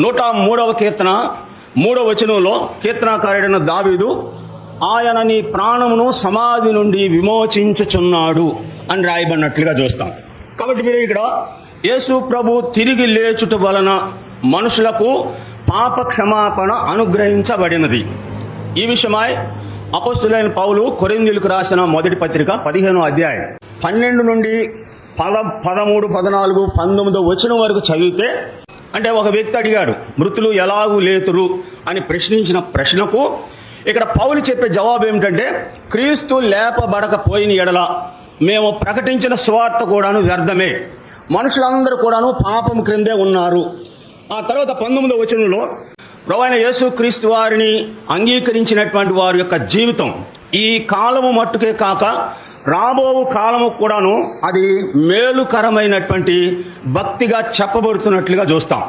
103వ కీర్తన 3వ వచనంలో కీర్తనాకారుడైన దావీదు ఆయన నీ ప్రాణమును సమాధి నుండి విమోచించుచున్నాడు అని రాయబడినట్లుగా చూస్తాం. కాబట్టి మీరు ఇక్కడ యేసు ప్రభు తిరిగి లేచుట వలన మనుషులకు పాప క్షమాపణ అనుగ్రహించబడినది. ఈ విషయమై అపోస్తలుడైన పౌలు కొరింథీయులకు రాసిన మొదటి పత్రిక 15వ అధ్యాయం 12 నుండి 13, 14, 19 వచనం వరకు చదివితే, అంటే ఒక వ్యక్తి అడిగాడు మృతులు ఎలాగూ లేతురు అని ప్రశ్నించిన ప్రశ్నకు ఇక్కడ పౌలు చెప్పే జవాబు ఏమిటంటే, క్రీస్తు లేపబడకపోయిన ఎడల మేము ప్రకటించిన సువార్త కూడాను వ్యర్థమే, మనుషులందరూ కూడాను పాపం క్రిందే ఉన్నారు. ఆ తర్వాత 19వ వచనంలో ప్రభువైన యేసు క్రీస్తు వారిని అంగీకరించినటువంటి వారి యొక్క జీవితం ఈ కాలము మట్టుకే కాక రాబో కాలము కూడాను అది మేలుకరమైనటువంటి భక్తిగా చెప్పబడుతున్నట్లుగా చూస్తాం.